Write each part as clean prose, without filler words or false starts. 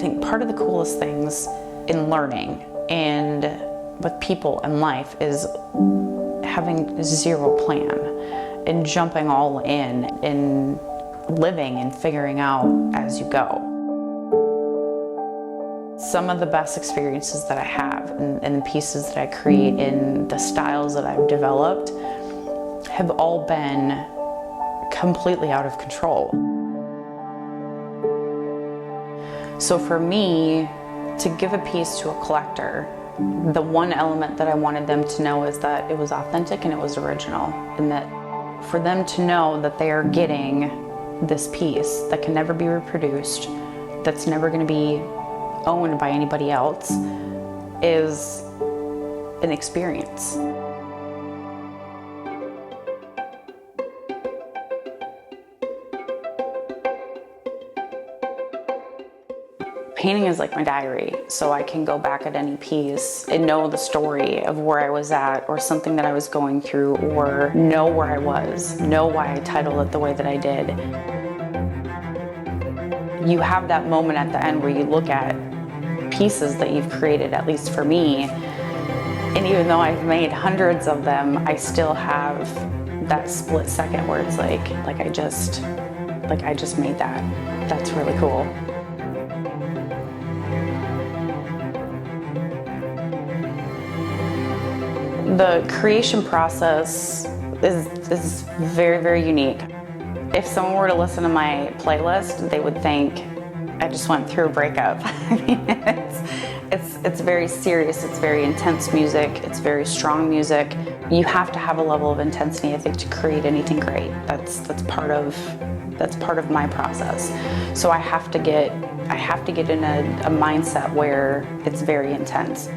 think part of the coolest things in learning and with people and life is having zero plan and jumping all in and living and figuring out as you go. Some of the best experiences that I have and the pieces that I create and the styles that I've developed have all been completely out of control. So for me, to give a piece to a collector, the one element that I wanted them to know is that it was authentic and it was original, and that for them to know that they are getting this piece that can never be reproduced, that's never going to be owned by anybody else, is an experience. Painting is like my diary, so I can go back at any piece and know the story of where I was at or something that I was going through, or know where I was, know why I titled it the way that I did. You have that moment at the end where you look at pieces that you've created, at least for me, and even though I've made hundreds of them, I still have that split second where it's like I just made that. That's really cool. The creation process is very, very unique. If someone were to listen to my playlist, they would think I just went through a breakup. I mean, it's very serious, it's very intense music, it's very strong music. You have to have a level of intensity, I think, to create anything great. That's part of my process. So I have to get in a mindset where it's very intense.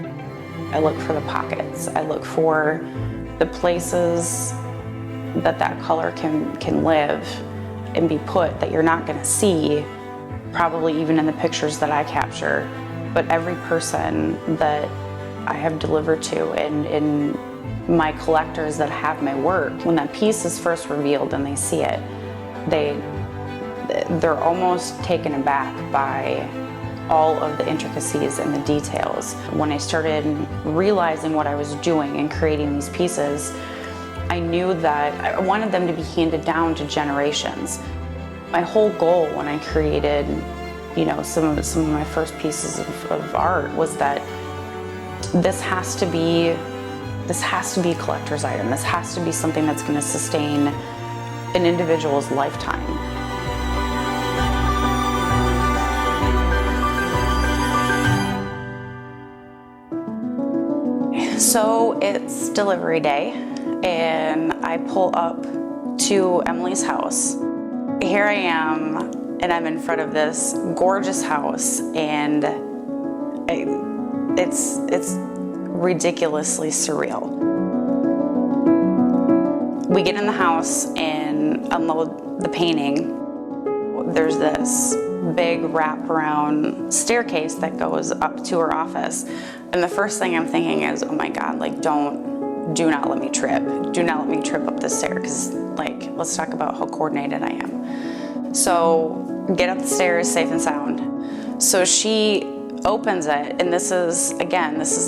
I look for the pockets. I look for the places that color can live and be put that you're not going to see, probably even in the pictures that I capture. But every person that I have delivered to and my collectors that have my work, when that piece is first revealed and they see it, they're almost taken aback by all of the intricacies and the details. When I started realizing what I was doing and creating these pieces, I knew that I wanted them to be handed down to generations. My whole goal when I created, some of my first pieces of art was that this has to be a collector's item. This has to be something that's going to sustain an individual's lifetime. So it's delivery day, and I pull up to Emily's house. Here I am, and I'm in front of this gorgeous house, and it's ridiculously surreal. We get in the house and unload the painting. There's this big wraparound staircase that goes up to her office. And the first thing I'm thinking is, oh my God, do not let me trip. Do not let me trip up this stairs, because let's talk about how coordinated I am. So get up the stairs safe and sound. So she opens it, and this is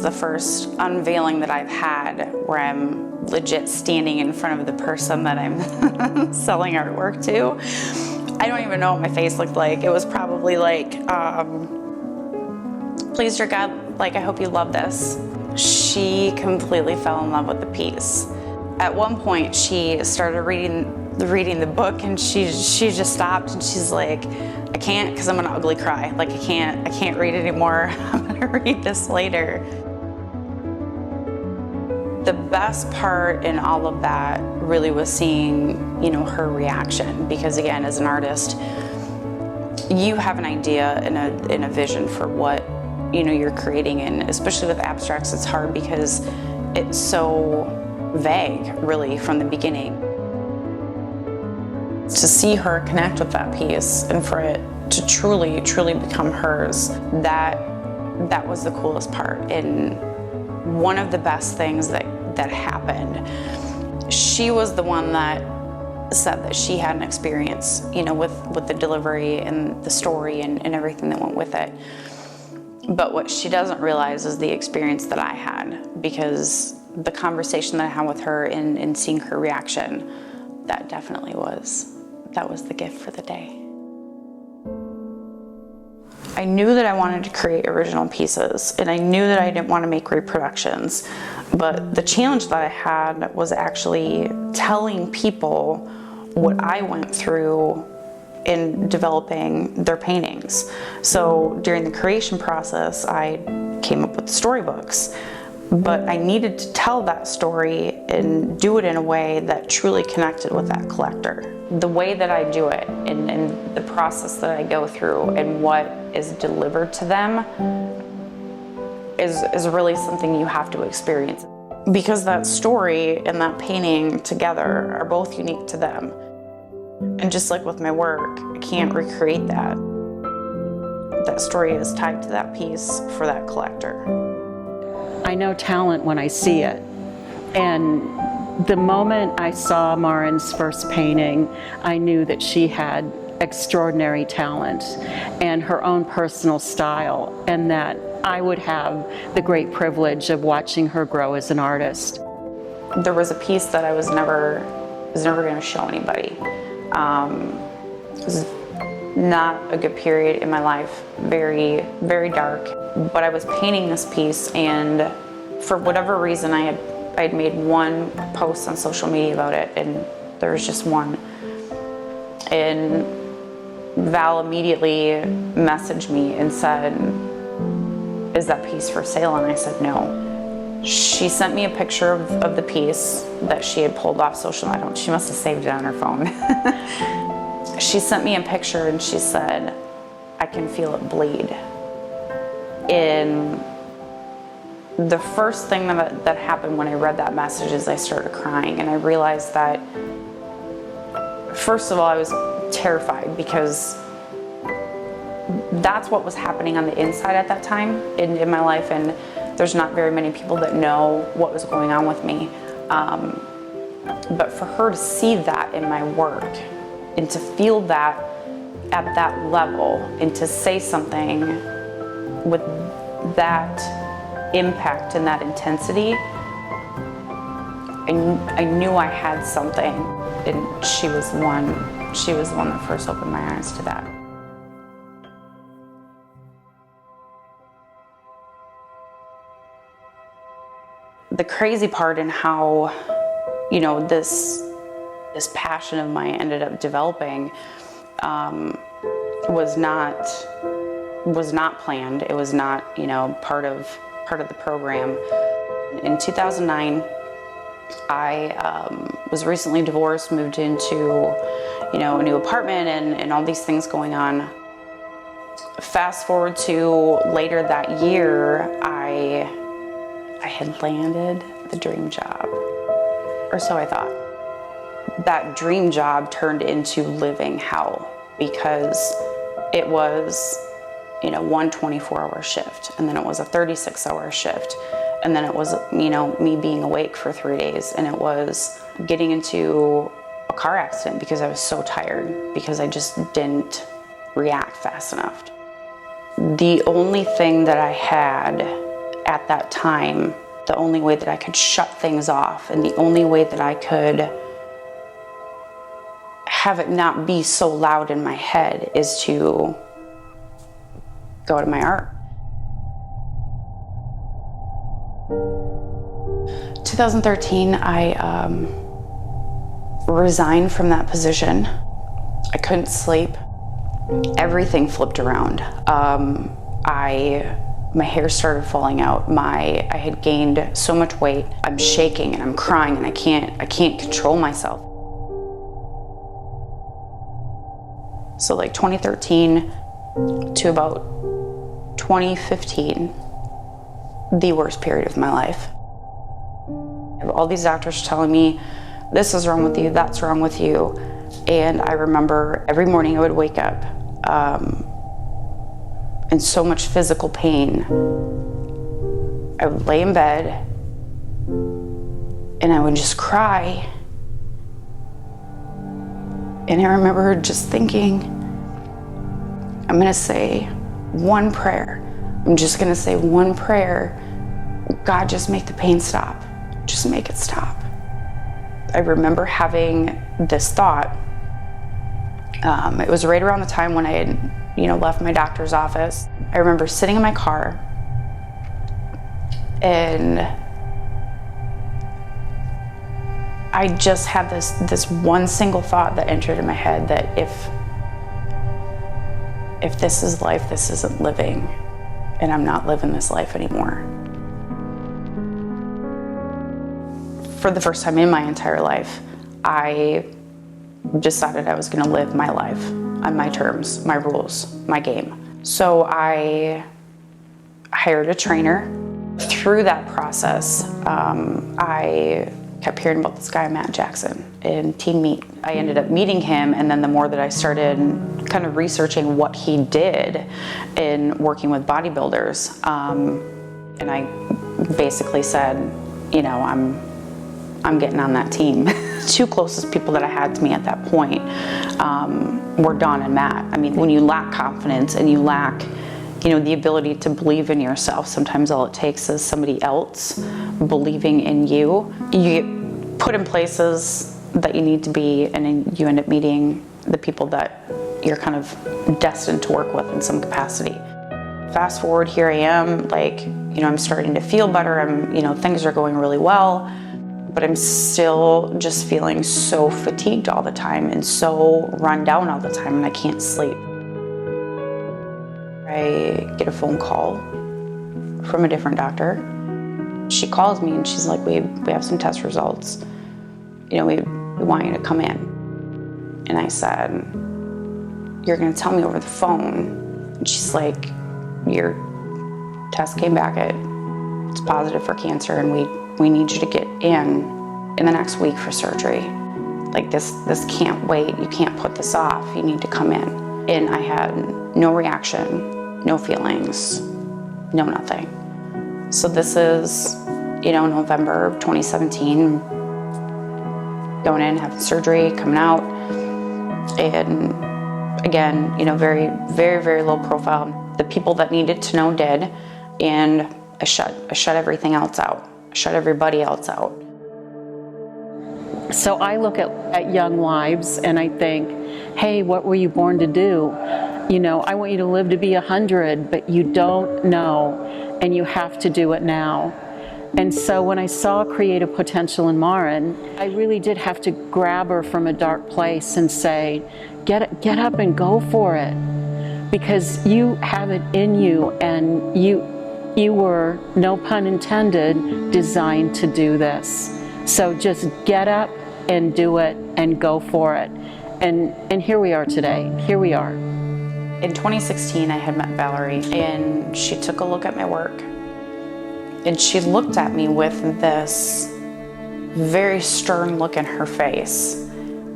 the first unveiling that I've had where I'm legit standing in front of the person that I'm selling artwork to. I don't even know what my face looked like. It was probably please dear God, I hope you love this. She completely fell in love with the piece. At one point, she started reading the book, and she just stopped, and she's like, I can't, because I'm gonna ugly cry. I can't read anymore. I'm gonna read this later. The best part in all of that really was seeing, her reaction, because again, as an artist, you have an idea and a vision for what you're creating, and especially with abstracts, it's hard because it's so vague, really, from the beginning. To see her connect with that piece and for it to truly, truly become hers, that was the coolest part, and one of the best things that happened. She was the one that said that she had an experience, with the delivery and the story and everything that went with it. But what she doesn't realize is the experience that I had, because the conversation that I had with her and seeing her reaction, that was the gift for the day. I knew that I wanted to create original pieces, and I knew that I didn't want to make reproductions, but the challenge that I had was actually telling people what I went through in developing their paintings. So during the creation process, I came up with storybooks, but I needed to tell that story and do it in a way that truly connected with that collector. The way that I do it and the process that I go through and what is delivered to them is really something you have to experience. Because that story and that painting together are both unique to them. And just like with my work, I can't recreate that. That story is tied to that piece for that collector. I know talent when I see it. And the moment I saw Marin's first painting, I knew that she had extraordinary talent and her own personal style, and that I would have the great privilege of watching her grow as an artist. There was a piece that I was never going to show anybody. It was not a good period in my life, very, very dark. But I was painting this piece, and for whatever reason, I had made one post on social media about it, and there was just one. And Val immediately messaged me and said, "Is that piece for sale?" And I said, "No." She sent me a picture of the piece that she had pulled off social media. She must have saved it on her phone. She sent me a picture and she said, "I can feel it bleed." And the first thing that happened when I read that message is I started crying, and I realized that, first of all, I was terrified because that's what was happening on the inside at that time in my life, and there's not very many people that know what was going on with me. But for her to see that in my work and to feel that at that level and to say something with that impact and that intensity, I knew I had something, and she was the one that first opened my eyes to that. The crazy part in how, this passion of mine ended up developing was not planned. It was not, part of the program. In 2009, I was recently divorced, moved into, a new apartment and all these things going on. Fast forward to later that year, I had landed the dream job, or so I thought. That dream job turned into living hell because it was, one 24-hour shift, and then it was a 36-hour shift, and then it was, me being awake for 3 days, and it was getting into a car accident because I was so tired, because I just didn't react fast enough. The only thing that I had at that time, the only way that I could shut things off, and the only way that I could have it not be so loud in my head, is to go to my art. 2013, I resigned from that position. I couldn't sleep. Everything flipped around. My hair started falling out. I had gained so much weight. I'm shaking and I'm crying and I can't control myself. So like 2013 to about 2015, the worst period of my life. All these doctors telling me, this is wrong with you, that's wrong with you. And I remember every morning I would wake up in so much physical pain. I would lay in bed and I would just cry. And I remember just thinking, I'm gonna say one prayer. I'm just gonna say one prayer. God, just make the pain stop. Just make it stop. I remember having this thought. It was right around the time when I had, left my doctor's office. I remember sitting in my car and I just had this one single thought that entered in my head, that if this is life, this isn't living, and I'm not living this life anymore. For the first time in my entire life, I decided I was going to live my life on my terms, my rules, my game. So I hired a trainer. Through that process, I kept hearing about this guy, Matt Jackson, in Team Meet. I ended up meeting him, and then the more that I started kind of researching what he did in working with bodybuilders, and I basically said, I'm getting on that team. Two closest people that I had to me at that point were Dawn and Matt. I mean, when you lack confidence and you lack, the ability to believe in yourself, sometimes all it takes is somebody else believing in you. You get put in places that you need to be, and then you end up meeting the people that you're kind of destined to work with in some capacity. Fast forward, here I am, I'm starting to feel better. Things are going really well. But I'm still just feeling so fatigued all the time and so run down all the time, and I can't sleep. I get a phone call from a different doctor. She calls me and she's like, we have some test results. We want you to come in. And I said, you're gonna tell me over the phone? And she's like, your test came back, it's positive for cancer, and we need you to get in the next week for surgery. This can't wait. You can't put this off. You need to come in. And I had no reaction, no feelings, no nothing. So this is, November 2017, going in, having surgery, coming out. And again, very, very, very low profile. The people that needed to know did, and I shut everything else out. Shut everybody else out. So I look at young lives and I think, hey, what were you born to do? I want you to live to be 100, but you don't know, and you have to do it now. And so when I saw creative potential in Marin, I really did have to grab her from a dark place and say, get up and go for it, because you have it in you, and you were, no pun intended, designed to do this. So just get up and do it and go for it. And here we are today. Here we are. In 2016, I had met Valerie, and she took a look at my work. And she looked at me with this very stern look in her face.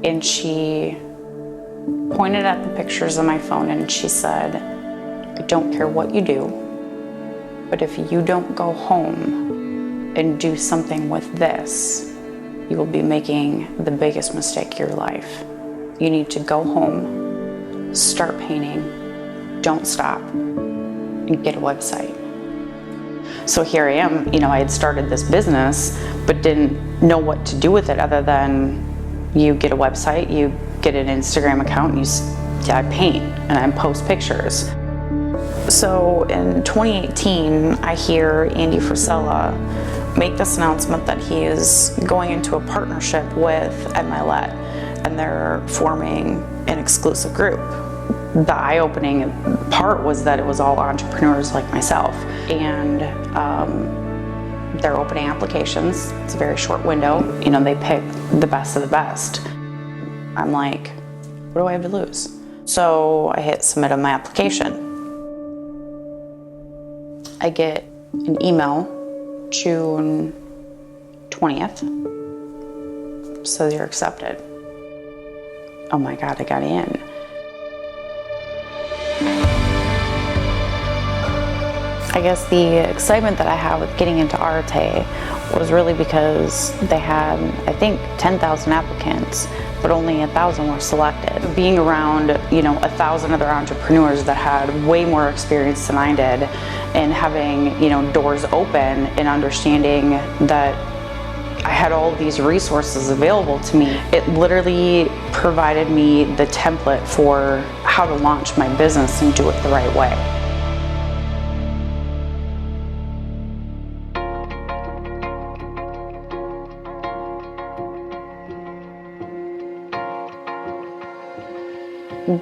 And she pointed at the pictures on my phone and she said, I don't care what you do, but if you don't go home and do something with this, you will be making the biggest mistake of your life. You need to go home, start painting, don't stop, and get a website. So here I am, I had started this business, but didn't know what to do with it other than you get a website, you get an Instagram account, and I paint and I post pictures. So in 2018, I hear Andy Frisella make this announcement that he is going into a partnership with Mylett, and they're forming an exclusive group. The eye-opening part was that it was all entrepreneurs like myself, and they're opening applications. It's a very short window. They pick the best of the best. I'm like, what do I have to lose? So I hit submit on my application. I get an email June 20th, says you're accepted. Oh my God, I got in. I I guess the excitement that I had with getting into Arête was really because they had, I think, 10,000 applicants, but only 1,000 were selected. Being around, 1,000 other entrepreneurs that had way more experience than I did, and having, doors open and understanding that I had all of these resources available to me, it literally provided me the template for how to launch my business and do it the right way.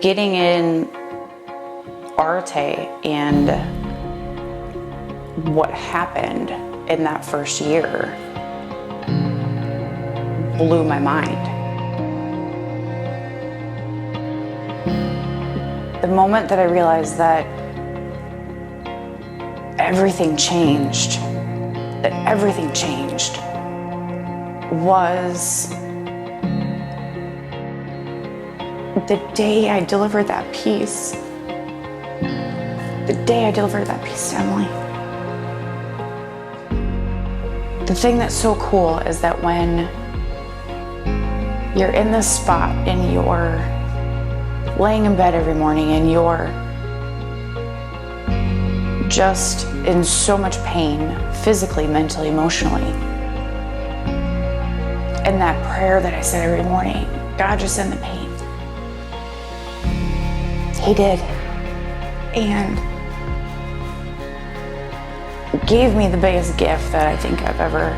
Getting in Arête and what happened in that first year blew my mind. The moment that I realized that everything changed was the day I delivered that piece. The day I delivered that piece to Emily. The thing that's so cool is that when you're in this spot and you're laying in bed every morning and you're just in so much pain, physically, mentally, emotionally, and that prayer that I said every morning, God, just end the pain. He did, and gave me the biggest gift that I think I've ever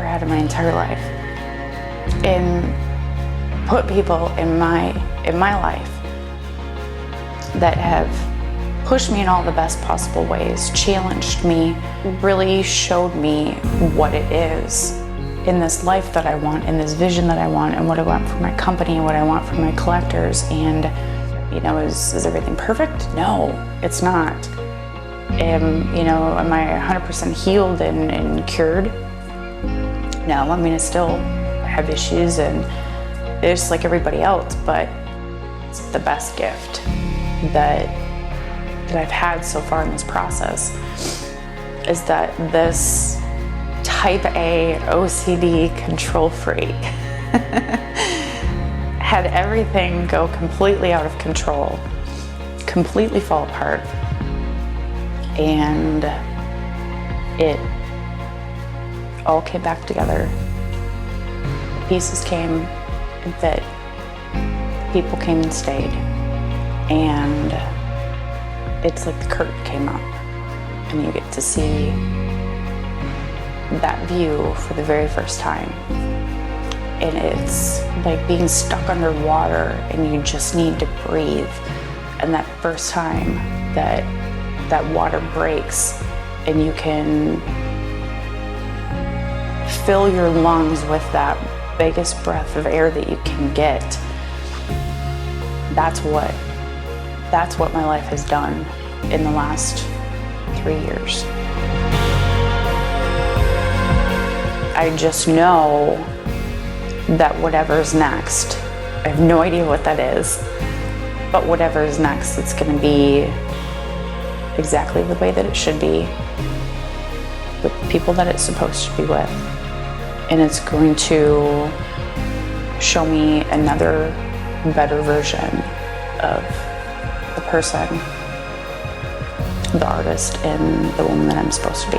had in my entire life, and put people in my life that have pushed me in all the best possible ways, challenged me, really showed me what it is in this life that I want, in this vision that I want, and what I want for my company and what I want for my collectors. And is everything perfect? No, it's not. Am I 100% healed and cured? No, I still have issues and it's like everybody else, but it's the best gift that I've had so far in this process is that this type A OCD control freak had everything go completely out of control, completely fall apart, and it all came back together. The pieces came and fit, people came and stayed, and it's like the curtain came up and you get to see that view for the very first time. And it's like being stuck underwater and you just need to breathe. And that first time that water breaks and you can fill your lungs with that biggest breath of air that you can get, that's what my life has done in the last 3 years. I just know that whatever's next, I have no idea what that is, but whatever's next, it's going to be exactly the way that it should be, with the people that it's supposed to be with, and it's going to show me another better version of the person, the artist, and the woman that I'm supposed to be.